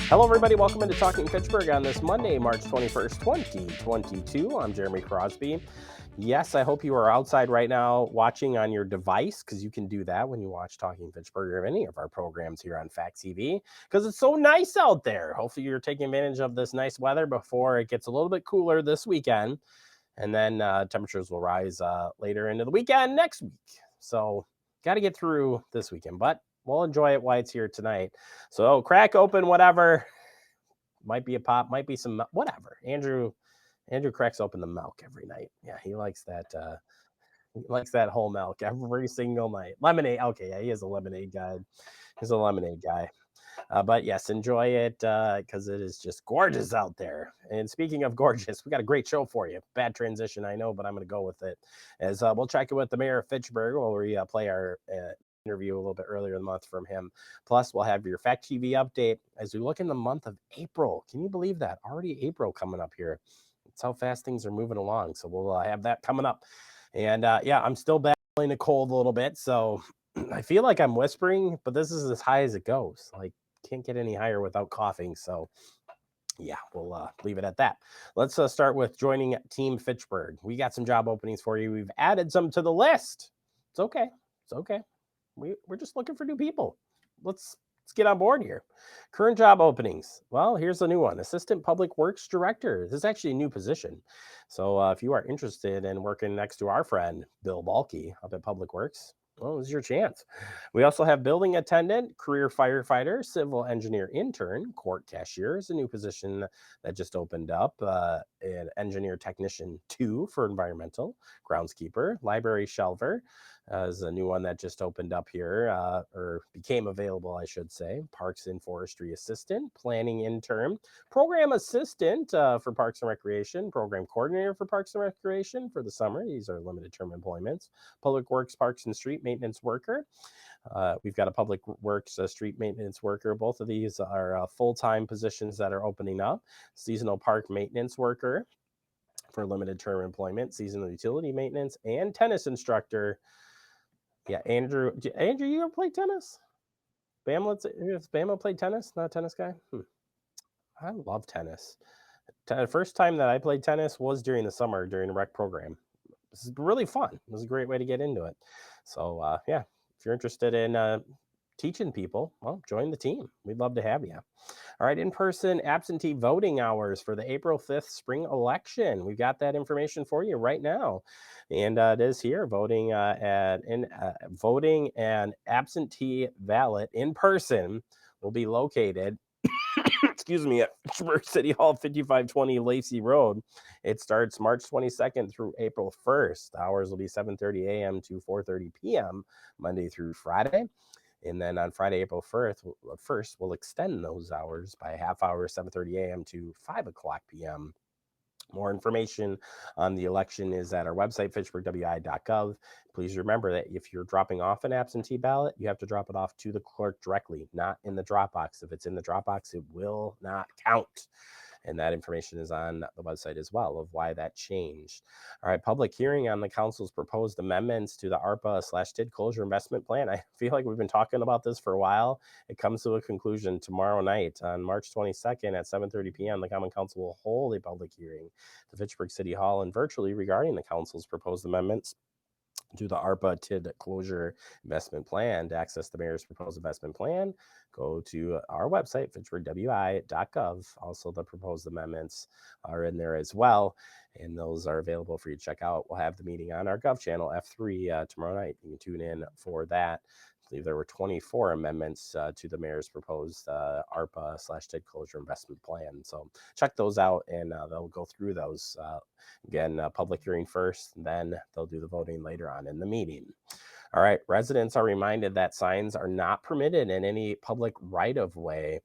Hello, everybody. Welcome into Talking Fitchburg on this Monday, March 21st, 2022. I'm Jeremy Crosby. Yes, I hope you are outside right now watching on your device, because you can do that when you watch Talking Fitchburg or any of our programs here on Fact TV, because it's so nice out there. Hopefully, you're taking advantage of this nice weather before it gets a little bit cooler this weekend. And then temperatures will rise later into the weekend next week. So, got to get through this weekend, but we'll enjoy it while it's here tonight. So, crack open whatever. Might be a pop, might be some whatever. Andrew cracks open the milk every night. Yeah, he likes that. He likes that whole milk every single night. Lemonade. Okay, yeah, he is a lemonade guy. He's a lemonade guy. But yes, enjoy it because it is just gorgeous out there. And speaking of gorgeous, we got a great show for you. Bad transition, I know, but I'm going to go with it. As we'll check in with the mayor of Fitchburg while we play our interview a little bit earlier in the month from him. Plus, we'll have your Fact TV update as we look in the month of April. Can you believe that? Already April coming up here. That's how fast things are moving along. So we'll have that coming up. And yeah, I'm still battling a cold a little bit. So I feel like I'm whispering, but this is as high as it goes. Like, can't get any higher without coughing. So yeah, we'll leave it at that. Let's start with joining Team Fitchburg. We got some job openings for you. We've added some to the list. It's okay. It's okay. We're just looking for new people. Let's get on board here. Current job openings. Well, here's a new one. Assistant Public Works Director. This is actually a new position. So if you are interested in working next to our friend Bill Balke up at Public Works, well, this is your chance. We also have building attendant, career firefighter, civil engineer intern, court cashier is a new position that just opened up, an engineer technician 2 for environmental, groundskeeper, library shelver is a new one that just opened up here, or became available, I should say. Parks and forestry assistant, planning intern, program assistant for Parks and Recreation, program coordinator for Parks and Recreation for the summer. These are limited term employments. Public Works, Parks and Street maintenance worker. We've got a Public Works street maintenance worker. Both of these are full-time positions that are opening up. Seasonal park maintenance worker for limited term employment, seasonal utility maintenance, and tennis instructor. Yeah, Andrew, you ever played tennis? Bama played tennis? Not a tennis guy? I love tennis. The first time that I played tennis was during the summer during a rec program. This is really fun. It was a great way to get into it. So yeah, if you're interested in teaching people, well, join the team. We'd love to have you. All right, in-person absentee voting hours for the April 5th spring election. We've got that information for you right now. And it is here, voting voting and absentee ballot in person will be located excuse me, at Fitchburg City Hall, 5520 Lacey Road. It starts March 22nd through April 1st. The hours will be 7:30 a.m. to 4:30 p.m. Monday through Friday. And then on Friday, April 1st, we'll extend those hours by a half hour, 7:30 a.m. to 5 o'clock p.m. More information on the election is at our website, fitchburgwi.gov. Please remember that if you're dropping off an absentee ballot, you have to drop it off to the clerk directly, not in the drop box. If it's in the drop box, it will not count. And that information is on the website as well of why that changed. All right, public hearing on the council's proposed amendments to the ARPA/TID closure investment plan. I feel like we've been talking about this for a while. It comes to a conclusion tomorrow night on March 22nd at 7:30 p.m. The Common Council will hold a public hearing to Fitchburg City Hall and virtually regarding the council's proposed amendments to the ARPA/TID closure investment plan. To access the mayor's proposed investment plan, go to our website, fitchburgwi.gov. Also, the proposed amendments are in there as well, and those are available for you to check out. We'll have the meeting on our Gov channel, F3, tomorrow night. You can tune in for that. I believe there were 24 amendments to the mayor's proposed ARPA/TID closure investment plan. So check those out, and they'll go through those. Again, public hearing first, then they'll do the voting later on in the meeting. All right, residents are reminded that signs are not permitted in any public right-of-way.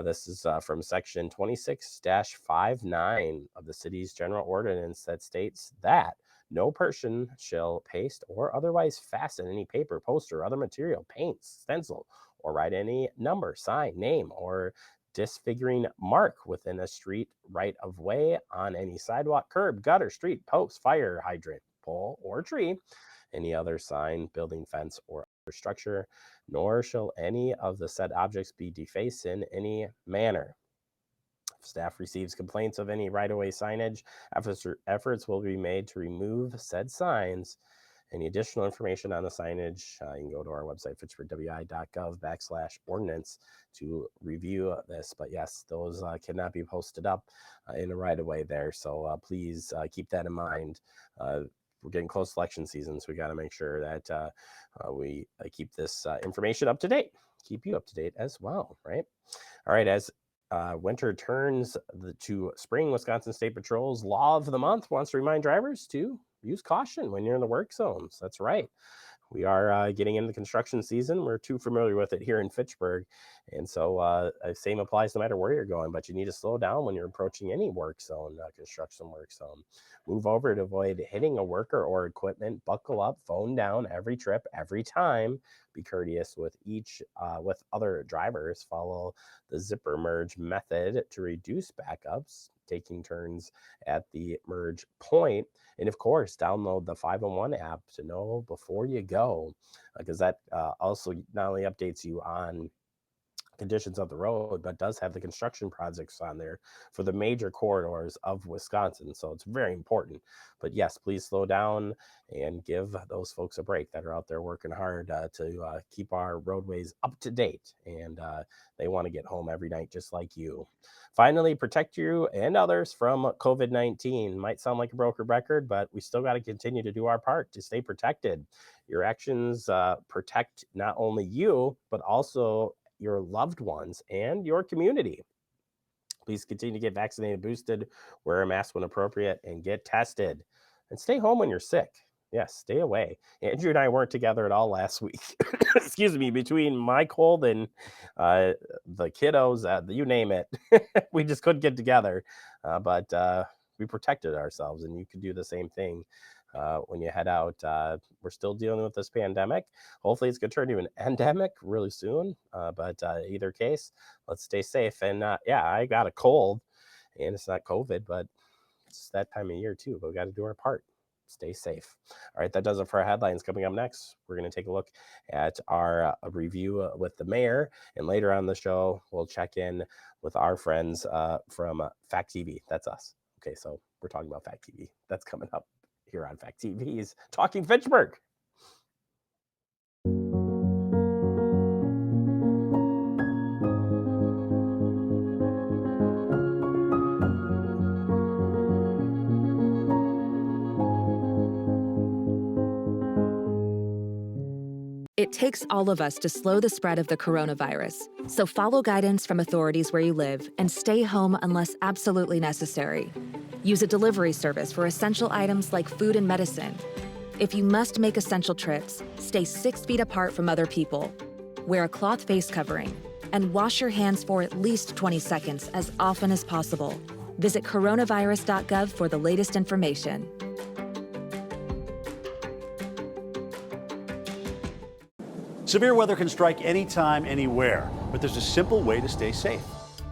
This is from section 26-59 of the city's general ordinance that states that no person shall paste or otherwise fasten any paper, poster, other material, paint, stencil, or write any number, sign, name, or disfiguring mark within a street right of way, on any sidewalk, curb, gutter, street, post, fire hydrant, pole, or tree, any other sign, building, fence, or other structure, nor shall any of the said objects be defaced in any manner. If staff receives complaints of any right-of-way signage, efforts will be made to remove said signs. Any additional information on the signage, you can go to our website, fitchburgwi.gov/ordinance, to review this. But yes, those cannot be posted up in a right-of-way there. So please keep that in mind. We're getting close to election season, so we got to make sure that we keep this information up to date, keep you up to date as well, right? All right, as winter turns to spring, Wisconsin State Patrol's Law of the Month wants to remind drivers to use caution when you're in the work zones. That's right. We are getting into the construction season. We're too familiar with it here in Fitchburg. And so same applies no matter where you're going, but you need to slow down when you're approaching any work zone, construction work zone. Move over to avoid hitting a worker or equipment. Buckle up, phone down every trip, every time. Be courteous with with other drivers. Follow the zipper merge method to reduce backups, taking turns at the merge point. And of course, download the 501 app to know before you go, because that also not only updates you on conditions of the road, but does have the construction projects on there for the major corridors of Wisconsin. So it's very important. But yes, please slow down and give those folks a break that are out there working hard to keep our roadways up to date. And they want to get home every night just like you. Finally, protect you and others from COVID-19. Might sound like a broken record, but we still got to continue to do our part to stay protected. Your actions protect not only you, but also your loved ones and your community. Please continue to get vaccinated, boosted, wear a mask when appropriate, and get tested. And stay home when you're sick. Yes, stay away. Andrew and I weren't together at all last week. Excuse me, between my cold and the kiddos, you name it. We just couldn't get together. But we protected ourselves, and you could do the same thing. When you head out. We're still dealing with this pandemic. Hopefully it's going to turn to an endemic really soon. But either case, let's stay safe. And yeah, I got a cold, and it's not COVID, but it's that time of year too. But we got to do our part. Stay safe. All right, that does it for our headlines. Coming up next, we're going to take a look at our review with the mayor. And later on the show, we'll check in with our friends from Fact TV. That's us. Okay, so we're talking about Fact TV. That's coming up here on Fact TV's Talking Fitchburg. It takes all of us to slow the spread of the coronavirus. So follow guidance from authorities where you live and stay home unless absolutely necessary. Use a delivery service for essential items like food and medicine. If you must make essential trips, stay 6 feet apart from other people. Wear a cloth face covering and wash your hands for at least 20 seconds as often as possible. Visit coronavirus.gov for the latest information. Severe weather can strike anytime, anywhere, but there's a simple way to stay safe.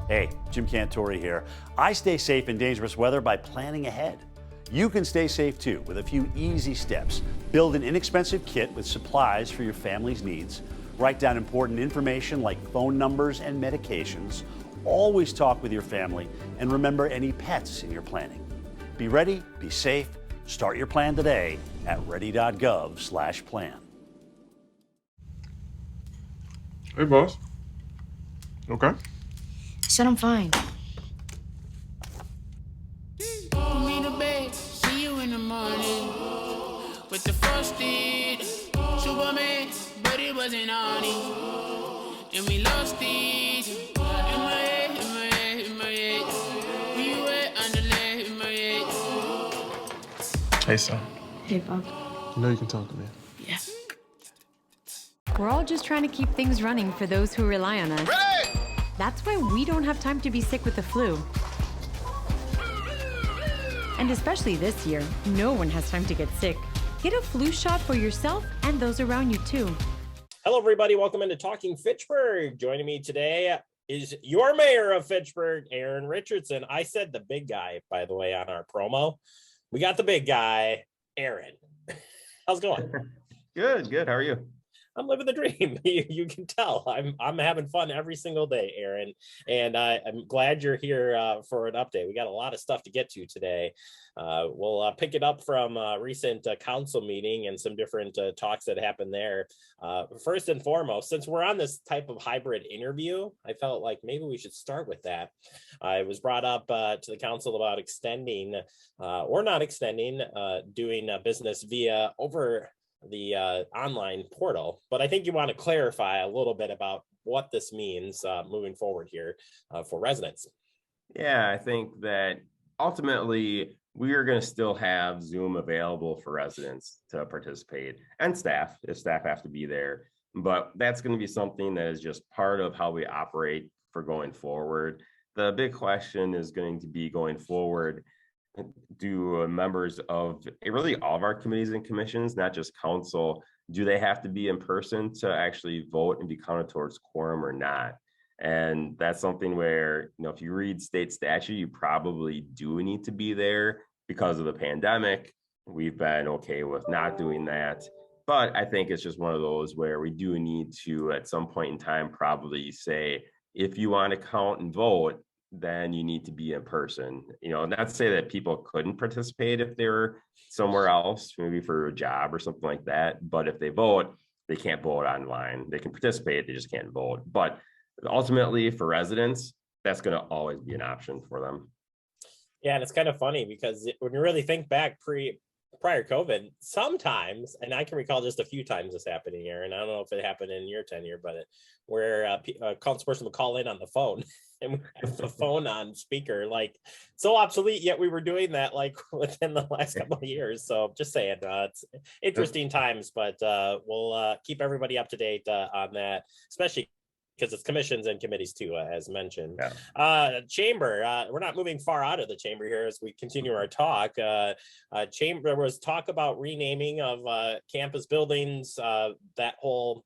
Hey, Jim Cantore here. I stay safe in dangerous weather by planning ahead. You can stay safe too with a few easy steps. Build an inexpensive kit with supplies for your family's needs. Write down important information like phone numbers and medications. Always talk with your family and remember any pets in your planning. Be ready, be safe. Start your plan today at ready.gov/plan. Hey, boss. Okay. Said I'm fine. Put me to bed, see you in the morning. With the frosted Superman, but it wasn't on it. And we lost it. In my head, in my head, in my head. We were underlay in my head. Hey, son. Hey, Bob. You know you can talk to me. Yeah. We're all just trying to keep things running for those who rely on us. Ready! That's why we don't have time to be sick with the flu. And especially this year, no one has time to get sick. Get a flu shot for yourself and those around you too. Hello, everybody. Welcome into Talking Fitchburg. Joining me today is your mayor of Fitchburg, Aaron Richardson. I said the big guy, by the way, on our promo. We got the big guy, Aaron. How's it going? Good. How are you? I'm living the dream. You can tell I'm having fun every single day, Aaron. And I'm glad you're here for an update. We got a lot of stuff to get to today. We'll pick it up from recent council meeting and some different talks that happened there. First and foremost, since we're on this type of hybrid interview, I felt like maybe we should start with that. It was brought up to the council about extending or not extending, doing business via over the online portal. But I think you want to clarify a little bit about what this means moving forward here for residents. Yeah, I think that ultimately we are going to still have Zoom available for residents to participate and staff if staff have to be there. But that's going to be something that is just part of how we operate for going forward. The big question is going to be going forward, do members of really all of our committees and commissions, not just council, do they have to be in person to actually vote and be counted towards quorum or not? And that's something where, if you read state statute, you probably do need to be there. Because of the pandemic, we've been okay with not doing that. But I think it's just one of those where we do need to, at some point in time, probably say, if you want to count and vote, then you need to be in person. Not to say that people couldn't participate if they were somewhere else, maybe for a job or something like that. But if they vote, they can't vote online. They can participate, they just can't vote. But ultimately, for residents, that's going to always be an option for them. Yeah, and it's kind of funny because when you really think back prior COVID, sometimes, and I can recall just a few times this happening here, and I don't know if it happened in your tenure, but where a councilperson would call in on the phone and we have the phone on speaker, like so obsolete, yet we were doing that like within the last couple of years. So just saying, it's interesting times, but we'll keep everybody up to date on that, especially because it's commissions and committees too, as mentioned. Yeah. Chamber, we're not moving far out of the chamber here as we continue our talk. Chamber, there was talk about renaming of campus buildings, that whole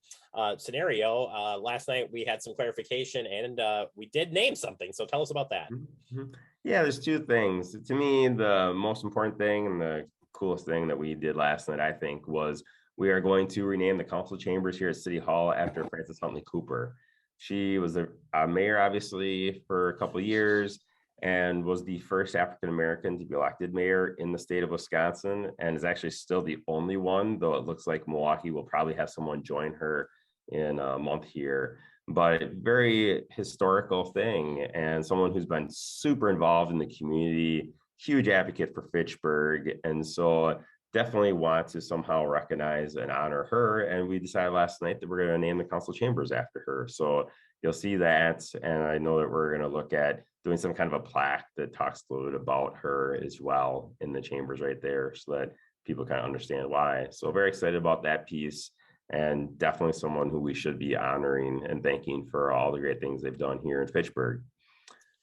scenario. Last night we had some clarification and we did name something. So tell us about that. Mm-hmm. Yeah, there's two things. To me, the most important thing and the coolest thing that we did last night, I think, was we are going to rename the council chambers here at City Hall after Frances Huntley Cooper. She was a mayor, obviously, for a couple of years and was the first African-American to be elected mayor in the state of Wisconsin, and is actually still the only one, though it looks like Milwaukee will probably have someone join her in a month here. But very historical thing, and someone who's been super involved in the community, huge advocate for Fitchburg. And so definitely want to somehow recognize and honor her. And we decided last night that we're going to name the council chambers after her. So you'll see that. And I know that we're going to look at doing some kind of a plaque that talks a little bit about her as well in the chambers right there, so that people kind of understand why. So very excited about that piece, and definitely someone who we should be honoring and thanking for all the great things they've done here in Fitchburg.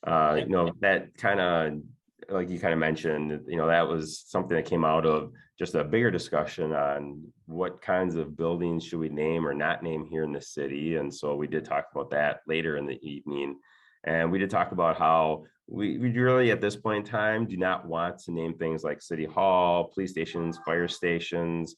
That kind of, like you kind of mentioned, that was something that came out of just a bigger discussion on what kinds of buildings should we name or not name here in the city. And so we did talk about that later in the evening. And we did talk about how we really, at this point in time, do not want to name things like City Hall, police stations, fire stations.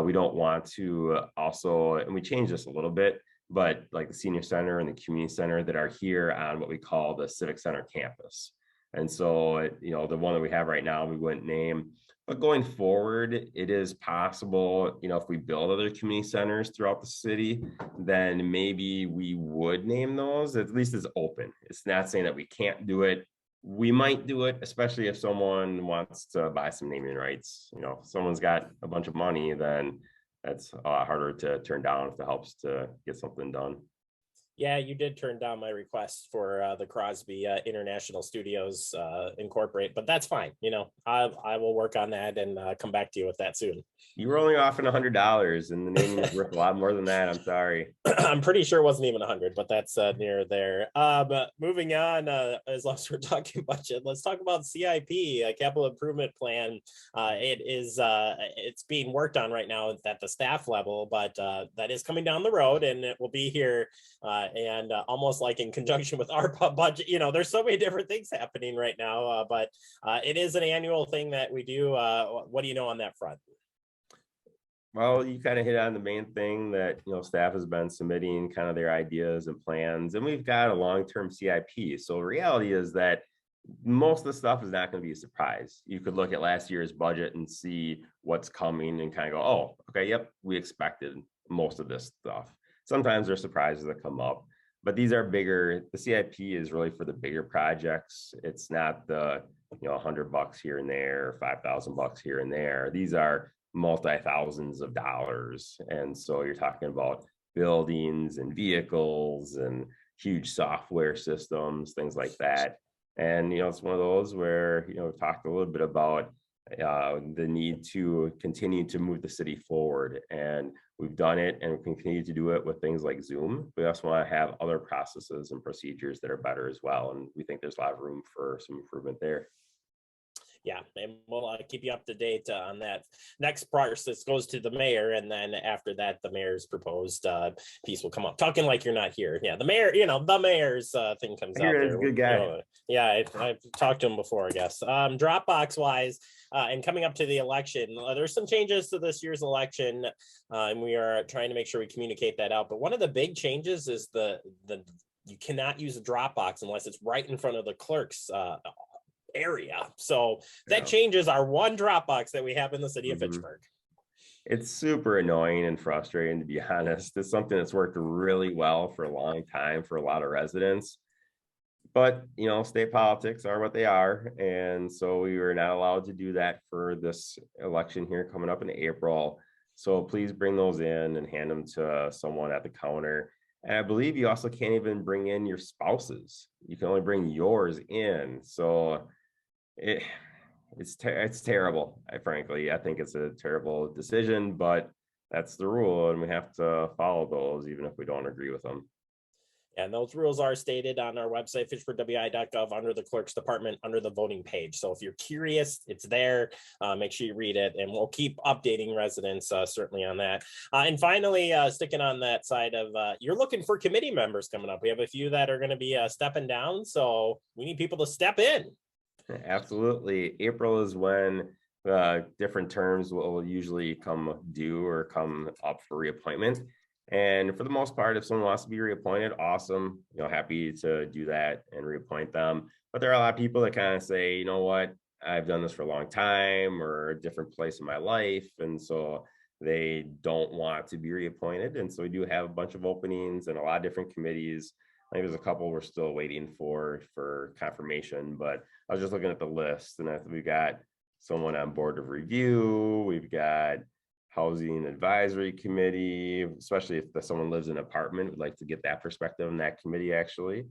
We don't want to also, and we changed this a little bit, but like the senior center and the community center that are here on what we call the Civic Center campus. And so, the one that we have right now, we wouldn't name. But going forward, it is possible, if we build other community centers throughout the city, then maybe we would name those. At least it's open. It's not saying that we can't do it. We might do it, especially if someone wants to buy some naming rights. If someone's got a bunch of money, then that's a lot harder to turn down if it helps to get something done. Yeah, you did turn down my request for the Crosby International Studios Incorporate, but that's fine. I will work on that and come back to you with that soon. You were only offering $100, and the naming is worth a lot more than that. I'm sorry. I'm pretty sure it wasn't even 100, but that's near there. But moving on, as long as we're talking budget, let's talk about CIP, Capital Improvement Plan. It's being worked on right now at the staff level, but that is coming down the road, and it will be here. And almost like in conjunction with Arpa budget, there's so many different things happening right now, but it is an annual thing that we do. What do you know on that front? Well, you kind of hit on the main thing that, staff has been submitting kind of their ideas and plans, and we've got a long-term CIP. So the reality is that most of the stuff is not going to be a surprise. You could look at last year's budget and see what's coming and kind of go, oh, okay, yep, we expected most of this stuff. Sometimes there's surprises that come up, but these are bigger. The CIP is really for the bigger projects. It's not the, $100 here and there, or $5,000 here and there. These are multi-thousands of dollars. And so you're talking about buildings and vehicles and huge software systems, things like that. And, it's one of those where, we've talked a little bit about the need to continue to move the city forward. And we've done it and we continue to do it with things like Zoom. We also want to have other processes and procedures that are better as well. And we think there's a lot of room for some improvement there. Yeah, and we'll keep you up to date on that. Next process goes to the mayor, and then after that, the mayor's proposed piece will come up. Talking like you're not here. Yeah, the mayor, the mayor's thing comes out there. Good guy. Yeah, I've talked to him before, I guess. Dropbox wise, and coming up to the election, there's some changes to this year's election, and we are trying to make sure we communicate that out. But one of the big changes is the you cannot use a Dropbox unless it's right in front of the clerk's area. So that changes our one Dropbox that we have in the city of Fitchburg. It's super annoying and frustrating, to be honest. It's something that's worked really well for a long time for a lot of residents. But, state politics are what they are. And so we were not allowed to do that for this election here coming up in April. So please bring those in and hand them to someone at the counter. And I believe you also can't even bring in your spouses. You can only bring yours in. So it's terrible. Frankly, I think it's a terrible decision, but that's the rule, and we have to follow those, even if we don't agree with them. And those rules are stated on our website, fitchburgwi.gov, under the clerk's department, under the voting page. So if you're curious, it's there. Make sure you read it, and we'll keep updating residents certainly on that. And finally, sticking on that side of, you're looking for committee members coming up. We have a few that are going to be stepping down, so we need people to step in. Absolutely. April is when different terms will usually come due or come up for reappointment. And for the most part, if someone wants to be reappointed, awesome. Happy to do that and reappoint them. But there are a lot of people that kind of say, you know what, I've done this for a long time or a different place in my life. And so they don't want to be reappointed. And so we do have a bunch of openings and a lot of different committees. I think there's a couple we're still waiting for confirmation, but I was just looking at the list, and we've got someone on board of review. We've got housing advisory committee, especially if someone lives in an apartment. We'd like to get that perspective in that committee, actually.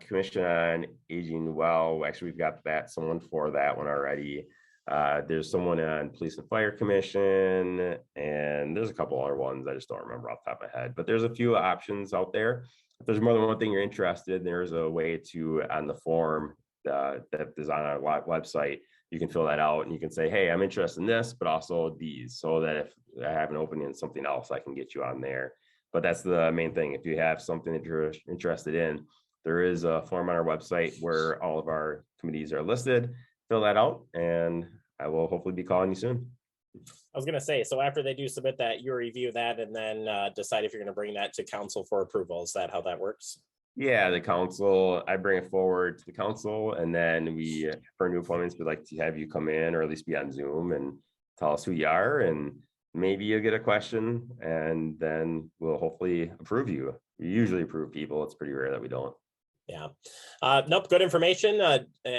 Commission on Aging. Well, actually, we've got someone for that one already. There's someone on Police and Fire Commission, and there's a couple other ones I just don't remember off the top of my head. But there's a few options out there. If there's more than one thing you're interested in, there's a way to, on the form that is on our website, you can fill that out and you can say, hey, I'm interested in this, but also these, so that if I have an opening in something else, I can get you on there. But that's the main thing. If you have something that you're interested in, there is a form on our website where all of our committees are listed. Fill that out, and I will hopefully be calling you soon. I was going to say, so after they do submit that, you review that and then decide if you're going to bring that to council for approval. Is that how that works? Yeah, the council, I bring it forward to the council, and then we, for new appointments, we'd like to have you come in or at least be on Zoom and tell us who you are, and maybe you'll get a question, and then we'll hopefully approve you. We usually approve people. It's pretty rare that we don't. Yeah. Nope. Good information.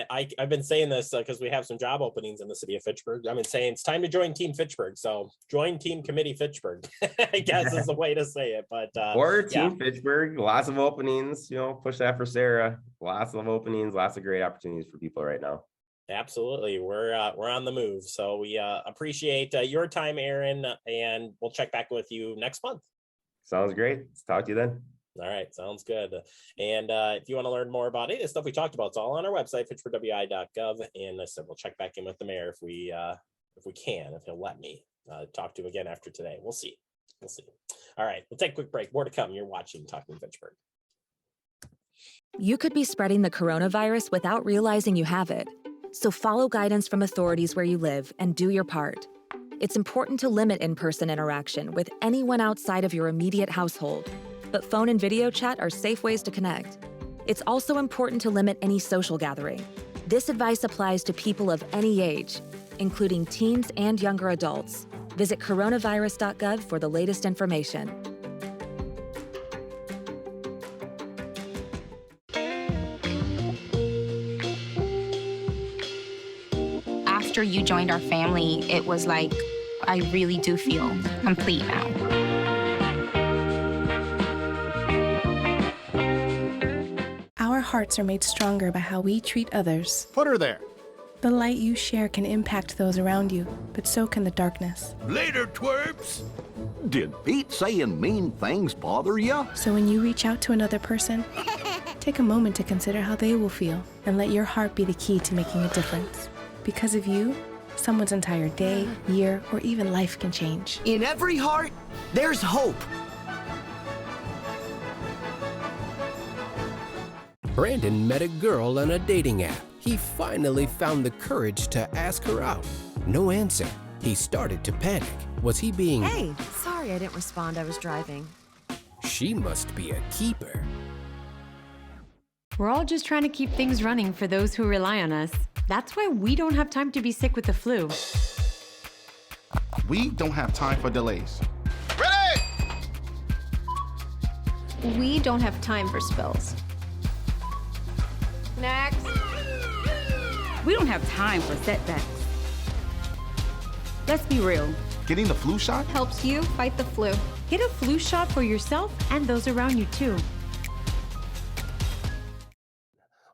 I've been saying this because we have some job openings in the city of Fitchburg. I've been saying it's time to join Team Fitchburg. So join Team Committee Fitchburg, I guess is the way to say it. But or Team Fitchburg, lots of openings, push that for Sarah. Lots of openings, lots of great opportunities for people right now. Absolutely. We're on the move. So we appreciate your time, Aaron, and we'll check back with you next month. Sounds great. Let's talk to you then. All right, sounds good. And if you want to learn more about any of the stuff we talked about, it's all on our website, fitchburgwi.gov. And I said we'll check back in with the mayor if we can, if he'll let me talk to him again after today. We'll see. All right, we'll take a quick break. More to come. You're watching Talking Fitchburg. You could be spreading the coronavirus without realizing you have it. So follow guidance from authorities where you live and do your part. It's important to limit in-person interaction with anyone outside of your immediate household, but phone and video chat are safe ways to connect. It's also important to limit any social gathering. This advice applies to people of any age, including teens and younger adults. Visit coronavirus.gov for the latest information. After you joined our family, it was like, I really do feel complete now. Our hearts are made stronger by how we treat others. Put her there. The light you share can impact those around you, but so can the darkness. Later, twerps. Did Pete saying mean things bother you? So when you reach out to another person, take a moment to consider how they will feel and let your heart be the key to making a difference. Because of you, someone's entire day, year, or even life can change. In every heart, there's hope. Brandon met a girl on a dating app. He finally found the courage to ask her out. No answer. He started to panic. Was he being... Hey, sorry I didn't respond. I was driving. She must be a keeper. We're all just trying to keep things running for those who rely on us. That's why we don't have time to be sick with the flu. We don't have time for delays. Ready! We don't have time for spills. Next. We don't have time for setbacks. Let's be real. Getting the flu shot helps you fight the flu. Get a flu shot for yourself and those around you too.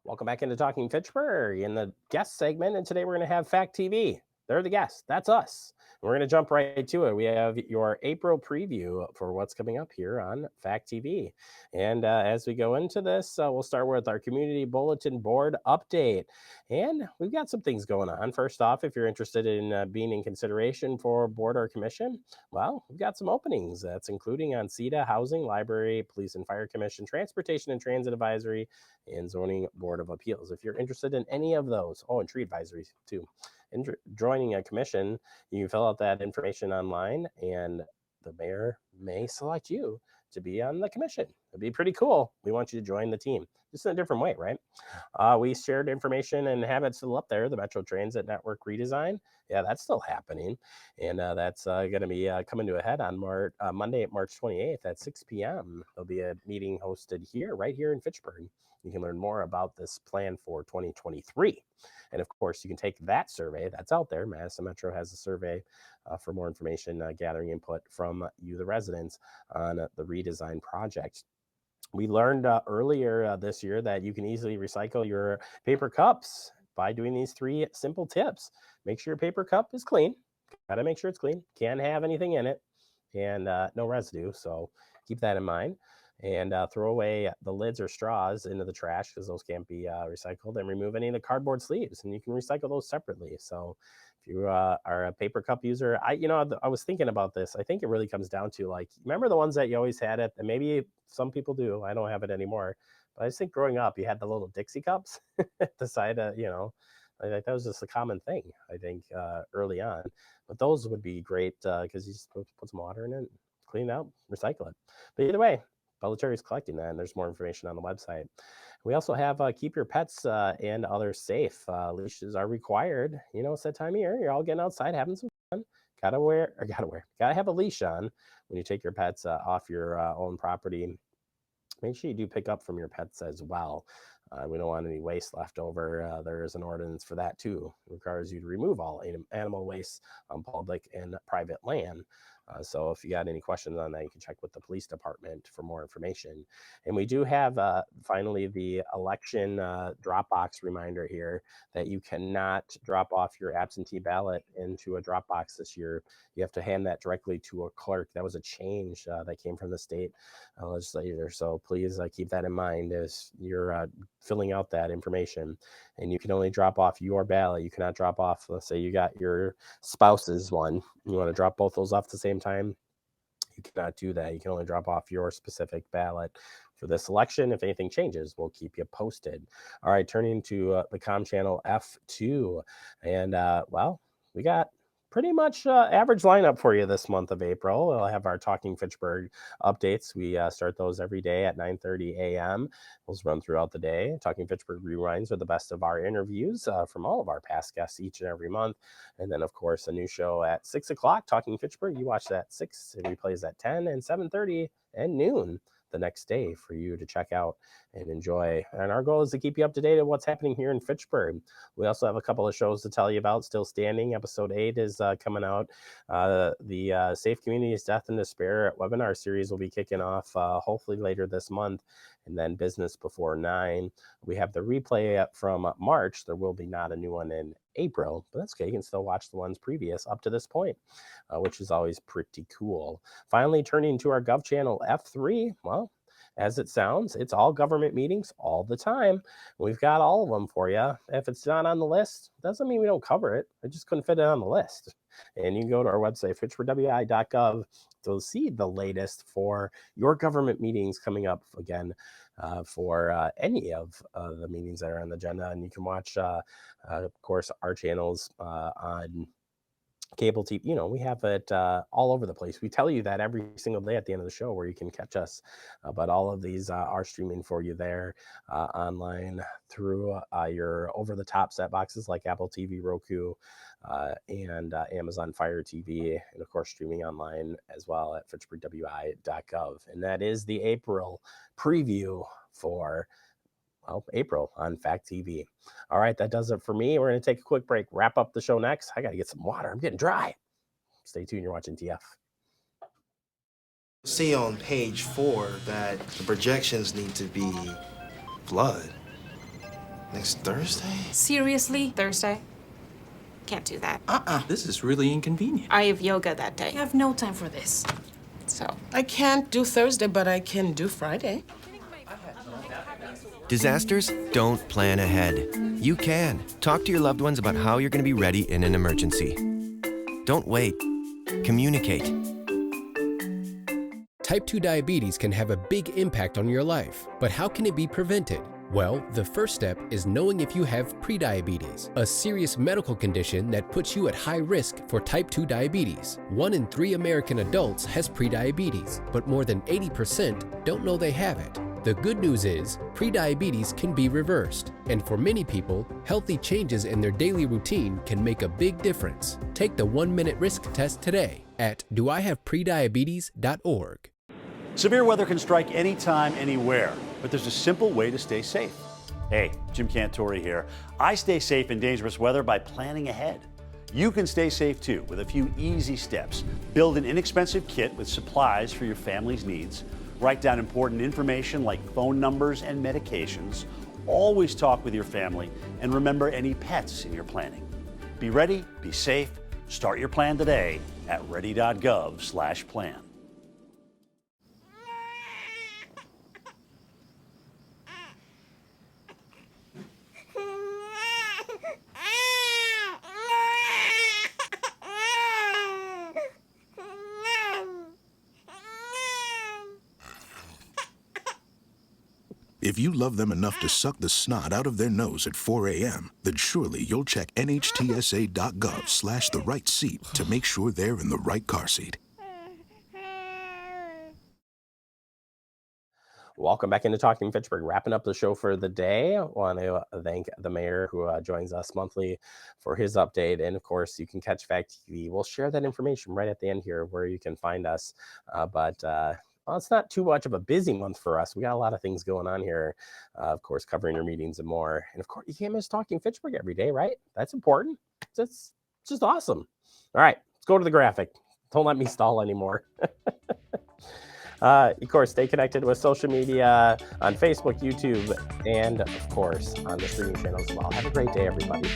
Welcome back into Talking Fitchburg in the guest segment, and today we're going to have Fact TV. They're the guests. That's us. We're going to jump right to it. We have your April preview for what's coming up here on Fact TV. And as we go into this, we'll start with our community bulletin board update. And we've got some things going on. First off, if you're interested in being in consideration for board or commission, well, we've got some openings. That's including on CETA, Housing, Library, Police and Fire Commission, Transportation and Transit Advisory, and Zoning Board of Appeals. If you're interested in any of those, and tree advisory too, joining a commission, you can fill out that information online and the mayor may select you to be on the commission. It'd be pretty cool. We want you to join the team, just in a different way, right? We shared information and have it still up there, the Metro Transit Network redesign. Yeah, that's still happening. And that's going to be coming to a head on Monday, March 28th at 6 p.m. There'll be a meeting hosted right here in Fitchburg. You can learn more about this plan for 2023. And of course, you can take that survey that's out there. Madison Metro has a survey for more information, gathering input from you, the residents, on the redesign project. We learned earlier this year that you can easily recycle your paper cups by doing these 3 simple tips. Make sure your paper cup is clean. Got to make sure it's clean. Can't have anything in it and no residue. So keep that in mind. And throw away the lids or straws into the trash because those can't be recycled, and remove any of the cardboard sleeves, and you can recycle those separately. So if you are a paper cup user, I was thinking about this. I think it really comes down to, like, remember the ones that you always had it, and maybe some people do. I don't have it anymore, but I just think growing up, you had the little Dixie cups at the side of, I think that was just a common thing, I think, early on. But those would be great because you just put some water in it, clean it out, recycle it. But either way, Belletary is collecting that, and there's more information on the website. We also have keep your pets and others safe. Leashes are required. It's that time of year. You're all getting outside, having some fun. Gotta have a leash on when you take your pets off your own property. Make sure you do pick up from your pets as well. We don't want any waste left over. There is an ordinance for that too. It requires you to remove all animal waste on public and private land. So if you got any questions on that, you can check with the police department for more information. And we do have finally the election Dropbox reminder here that you cannot drop off your absentee ballot into a Dropbox this year. You have to hand that directly to a clerk. That was a change that came from the state legislature. So please keep that in mind as you're filling out that information. And you can only drop off your ballot. You cannot drop off, let's say you got your spouse's one. You want to drop both those off at the same time. You cannot do that. You can only drop off your specific ballot for this election. If anything changes, we'll keep you posted. All right, turning to the comm channel F2. And, well, we got pretty much average lineup for you this month of April. We'll have our Talking Fitchburg updates. We start those every day at 9:30 a.m. Those run throughout the day. Talking Fitchburg rewinds are the best of our interviews from all of our past guests each and every month. And then, of course, a new show at 6 o'clock, Talking Fitchburg. You watch that at 6. It replays at 10 and 7:30 and noon the next day for you to check out and enjoy. And our goal is to keep you up to date on what's happening here in Fitchburg. We also have a couple of shows to tell you about. Still Standing, episode 8 is coming out. The Safe Communities Death and Despair webinar series will be kicking off hopefully later this month. And then Business Before 9. We have the replay from March. There will be not a new one in April, but that's okay. You can still watch the ones previous up to this point, which is always pretty cool. Finally, turning to our Gov channel F3. Well, as it sounds, it's all government meetings all the time. We've got all of them for you. If it's not on the list, doesn't mean we don't cover it. I just couldn't fit it on the list. And you can go to our website, fitchburgwi.gov, to see the latest for your government meetings coming up again for any of the meetings that are on the agenda. And you can watch, of course, our channels on cable TV. You know, we have it all over the place. We tell you that every single day at the end of the show where you can catch us. But all of these are streaming for you there online through your over-the-top set boxes like Apple TV, Roku, and Amazon Fire TV, and of course streaming online as well at fitchburgwi.gov. And that is the April preview for April on Fact TV. All right, that does it for me. We're going to take a quick break, wrap up the show next. I got to get some water. I'm getting dry. Stay tuned. You're watching TF. See on page 4 that the projections need to be blood next Thursday. Seriously? Thursday? Can't do that. This is really inconvenient. I have yoga that day. I have no time for this. So I can't do Thursday, but I can do Friday. Disasters don't plan ahead. You can. Talk to your loved ones about how you're going to be ready in an emergency. Don't wait. Communicate. Type 2 diabetes can have a big impact on your life, but how can it be prevented? Well, the first step is knowing if you have prediabetes, a serious medical condition that puts you at high risk for type 2 diabetes. 1 in 3 American adults has prediabetes, but more than 80% don't know they have it. The good news is, prediabetes can be reversed, and for many people, healthy changes in their daily routine can make a big difference. Take the 1-minute risk test today at doihaveprediabetes.org. Severe weather can strike anytime, anywhere, but there's a simple way to stay safe. Hey, Jim Cantore here. I stay safe in dangerous weather by planning ahead. You can stay safe too with a few easy steps. Build an inexpensive kit with supplies for your family's needs. Write down important information like phone numbers and medications. Always talk with your family, and remember any pets in your planning. Be ready, be safe. Start your plan today at ready.gov/plan. If you love them enough to suck the snot out of their nose at 4 a.m., then surely you'll check nhtsa.gov/the right seat to make sure they're in the right car seat. Welcome back into Talking Fitchburg. Wrapping up the show for the day. I want to thank the mayor who joins us monthly for his update. And of course, you can catch Fact TV. We'll share that information right at the end here where you can find us. Well, it's not too much of a busy month for us. We got a lot of things going on here, of course, covering your meetings and more. And of course, you can't miss Talking Fitchburg every day, right? That's important. That's just awesome. All right, let's go to the graphic. Don't let me stall anymore. Of course, stay connected with social media on Facebook, YouTube, and of course, on the streaming channels as well. Have a great day, everybody.